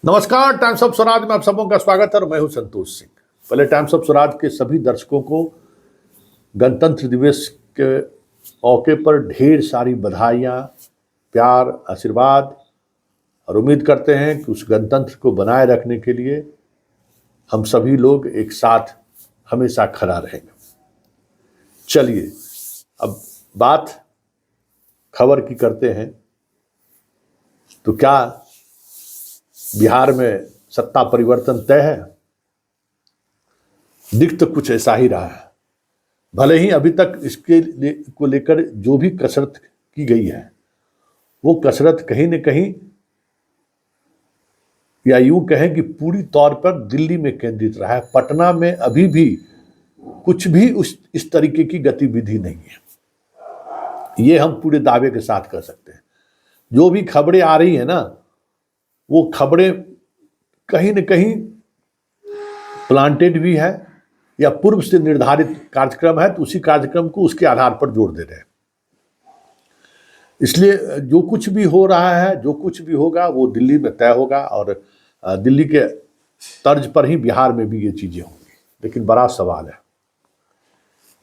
नमस्कार, times of Swaraj में आप सबों का स्वागत है और मैं हूं संतोष सिंह। पहले टाइम्स ऑफ स्वराज के सभी दर्शकों को गणतंत्र दिवस के मौके पर ढेर सारी बधाइयाँ, प्यार, आशीर्वाद और उम्मीद करते हैं कि उस गणतंत्र को बनाए रखने के लिए हम सभी लोग एक साथ हमेशा खड़ा रहेंगे। चलिए अब बात खबर की करते हैं। तो क्या बिहार में सत्ता परिवर्तन तय है? दिख तो कुछ ऐसा ही रहा है। भले ही अभी तक इसके को लेकर जो भी कसरत की गई है वो कसरत कहीं न कहीं, या यूं कहें कि पूरी तौर पर दिल्ली में केंद्रित रहा है। पटना में अभी भी कुछ भी इस तरीके की गतिविधि नहीं है, ये हम पूरे दावे के साथ कर सकते हैं। जो भी खबरें आ रही है ना, वो खबरें कहीं न कहीं प्लांटेड भी है या पूर्व से निर्धारित कार्यक्रम है, तो उसी कार्यक्रम को उसके आधार पर जोड़ दे रहे हैं। इसलिए जो कुछ भी हो रहा है, जो कुछ भी होगा वो दिल्ली में तय होगा और दिल्ली के तर्ज पर ही बिहार में भी ये चीज़ें होंगी। लेकिन बड़ा सवाल है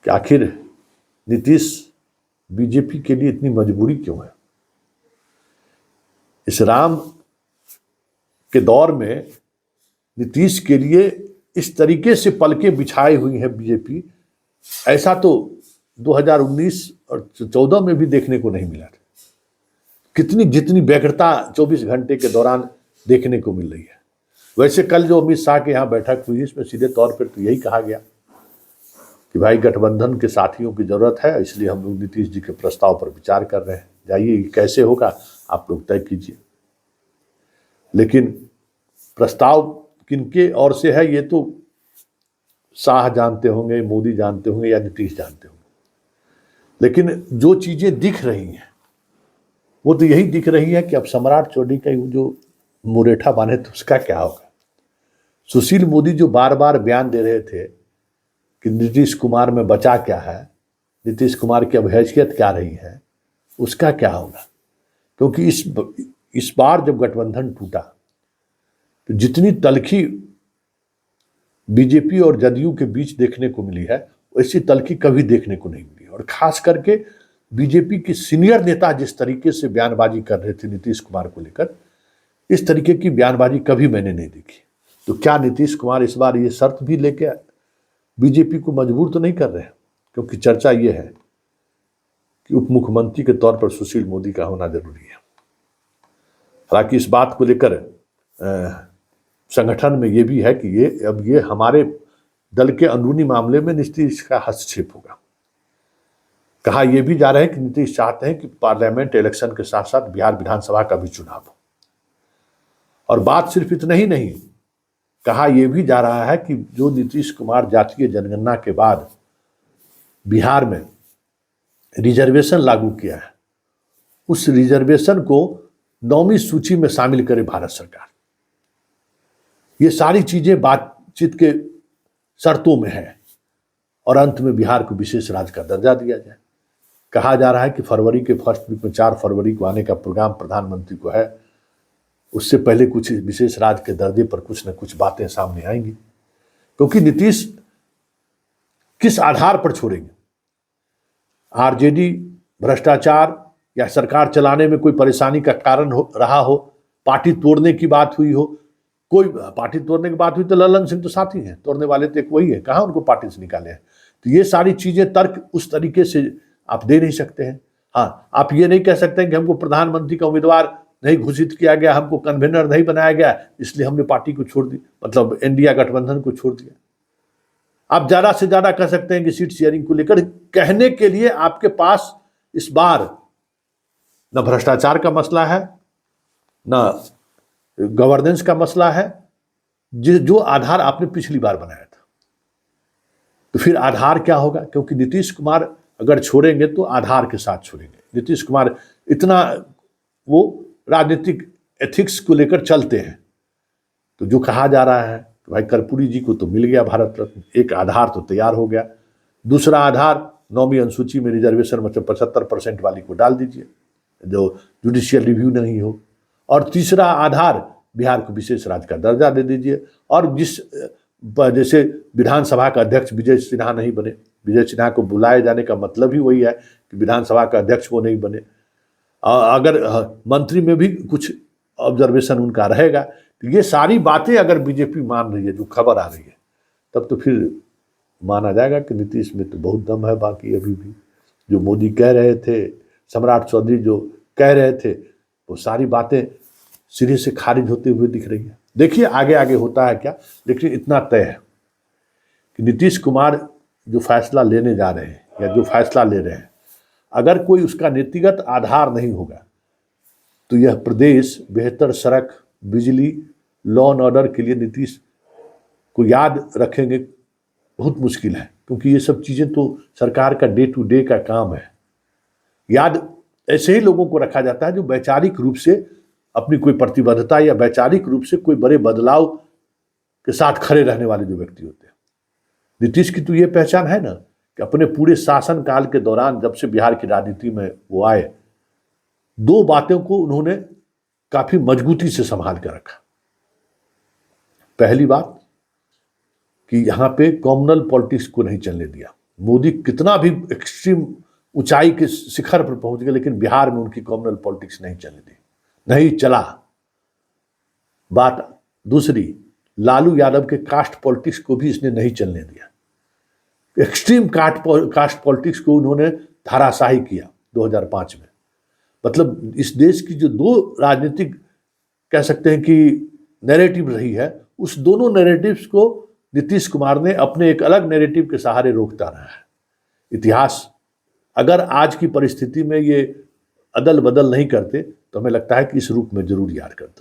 कि आखिर नीतीश बीजेपी के लिए इतनी मजबूरी क्यों है? इस राम के दौर में नीतीश के लिए इस तरीके से पलकें बिछाई हुई है बीजेपी, ऐसा तो 2019 और 14 में भी देखने को नहीं मिला था। जितनी व्यग्रता 24 घंटे के दौरान देखने को मिल रही है। वैसे कल जो अमित शाह के यहाँ बैठक हुई, इसमें सीधे तौर पर तो यही कहा गया कि भाई गठबंधन के साथियों की जरूरत है, इसलिए हम लोग नीतीश जी के प्रस्ताव पर विचार कर रहे हैं। जाइए, कैसे होगा आप लोग तय कीजिए। लेकिन प्रस्ताव किनके ओर से है ये तो शाह जानते होंगे, मोदी जानते होंगे या नीतीश जानते होंगे। लेकिन जो चीजें दिख रही हैं वो तो यही दिख रही है कि अब सम्राट चौधरी का जो मुरेठा बांधे तो उसका क्या होगा। सुशील मोदी जो बार बार बयान दे रहे थे कि नीतीश कुमार में बचा क्या है, नीतीश कुमार की अब हैसियत क्या रही है, उसका क्या होगा। क्योंकि इस बार जब गठबंधन टूटा तो जितनी तलखी बीजेपी और जदयू के बीच देखने को मिली है, वैसी तलखी कभी देखने को नहीं मिली। और खास करके बीजेपी के सीनियर नेता जिस तरीके से बयानबाजी कर रहे थे नीतीश कुमार को लेकर, इस तरीके की बयानबाजी कभी मैंने नहीं देखी। तो क्या नीतीश कुमार इस बार ये शर्त भी लेके बीजेपी को मजबूर तो नहीं कर रहे हैं? क्योंकि चर्चा ये है कि उप मुख्यमंत्री के तौर पर सुशील मोदी का होना जरूरी है। हालांकि इस बात को लेकर संगठन में ये भी है कि ये हमारे दल के अंदरूनी मामले में नीतीश का हस्तक्षेप होगा। कहा यह भी जा रहा है कि नीतीश चाहते हैं कि पार्लियामेंट इलेक्शन के साथ साथ बिहार विधानसभा का भी चुनाव हो। और बात सिर्फ इतना ही नहीं, कहा यह भी जा रहा है कि जो नीतीश कुमार जातीय जनगणना के बाद बिहार में रिजर्वेशन लागू किया है, उस रिजर्वेशन को 9वीं सूची में शामिल करे भारत सरकार। ये सारी चीजें बातचीत के शर्तों में है और अंत में बिहार को विशेष राज्य का दर्जा दिया जाए। कहा जा रहा है कि फरवरी के फर्स्ट वीक में 4 फरवरी को आने का प्रोग्राम प्रधानमंत्री को है। उससे पहले कुछ विशेष राज्य के दर्जे पर कुछ न कुछ बातें सामने आएंगी। क्योंकि नीतीश किस आधार पर छोड़ेंगे? आरजेडी भ्रष्टाचार या सरकार चलाने में कोई परेशानी का कारण रहा हो, पार्टी तोड़ने की बात हुई हो। कोई पार्टी तोड़ने की बात हुई तो ललन सिंह तो साथी हैं, तोड़ने वाले तो एक वही है, कहाँ उनको पार्टी से निकाले हैं। तो ये सारी चीजें तर्क उस तरीके से आप दे नहीं सकते हैं। हाँ, आप ये नहीं कह सकते हैं कि हमको प्रधानमंत्री का उम्मीदवार नहीं घोषित किया गया, हमको कन्वेनर नहीं बनाया गया, इसलिए हमने पार्टी को छोड़ दी, मतलब इंडिया गठबंधन को छोड़ दिया। आप ज्यादा से ज्यादा कह सकते हैं कि सीट शेयरिंग को लेकर कहने के लिए आपके पास इस बार न भ्रष्टाचार का मसला है, न गवर्नेंस का मसला है, जो आधार आपने पिछली बार बनाया था। तो फिर आधार क्या होगा? क्योंकि नीतीश कुमार अगर छोड़ेंगे तो आधार के साथ छोड़ेंगे। नीतीश कुमार इतना वो राजनीतिक एथिक्स को लेकर चलते हैं। तो जो कहा जा रहा है तो भाई कर्पूरी जी को तो मिल गया भारत रत्न, एक आधार तो तैयार हो गया। दूसरा आधार 9वीं अनुसूची में रिजर्वेशन मतलब 75% वाली को डाल दीजिए, जो जुडिशियल रिव्यू नहीं हो। और तीसरा आधार बिहार को विशेष राज्य का दर्जा दे दीजिए। और जैसे विधानसभा का अध्यक्ष विजय सिन्हा नहीं बने, विजय सिन्हा को बुलाए जाने का मतलब ही वही है कि विधानसभा का अध्यक्ष वो नहीं बने। अगर मंत्री में भी कुछ ऑब्जर्वेशन उनका रहेगा, तो ये सारी बातें अगर बीजेपी मान रही है, जो खबर आ रही है, तब तो फिर माना जाएगा कि नीतीश में तो बहुत दम है। बाकी अभी भी जो मोदी कह रहे थे, सम्राट चौधरी जो कह रहे थे, वो सारी बातें सिरे से खारिज होते हुए दिख रही है। देखिए आगे आगे होता है क्या, लेकिन इतना तय है कि नीतीश कुमार जो फैसला लेने जा रहे हैं या जो फैसला ले रहे हैं, अगर कोई उसका नीतिगत आधार नहीं होगा तो यह प्रदेश बेहतर सड़क, बिजली, लॉ एंड ऑर्डर के लिए नीतीश को याद रखेंगे बहुत मुश्किल है, क्योंकि ये सब चीज़ें तो सरकार का डे टू डे का काम है। याद ऐसे ही लोगों को रखा जाता है जो वैचारिक रूप से अपनी कोई प्रतिबद्धता या वैचारिक रूप से कोई बड़े बदलाव के साथ खड़े रहने वाले जो व्यक्ति होते हैं। नीतीश की तो ये पहचान है ना कि अपने पूरे शासन काल के दौरान, जब से बिहार की राजनीति में वो आए, दो बातों को उन्होंने काफी मजबूती से संभाल कर रखा। पहली बात कि यहाँ पे कॉम्युनल पॉलिटिक्स को नहीं चलने दिया। मोदी कितना भी एक्सट्रीम ऊंचाई के शिखर पर पहुंच गए, लेकिन बिहार में उनकी कॉम्युनल पॉलिटिक्स नहीं चलने दी, नहीं चला। बात दूसरी, लालू यादव के कास्ट पॉलिटिक्स को भी इसने नहीं चलने दिया। एक्सट्रीम कास्ट पॉलिटिक्स को उन्होंने धाराशाही किया 2005 में। मतलब इस देश की जो दो राजनीतिक कह सकते हैं कि नैरेटिव रही है, उस दोनों नैरेटिव्स को नीतीश कुमार ने अपने एक अलग नैरेटिव के सहारे रोकता रहा है। इतिहास अगर आज की परिस्थिति में ये अदल बदल नहीं करते तो हमें लगता है कि इस रूप में जरूर याद करते।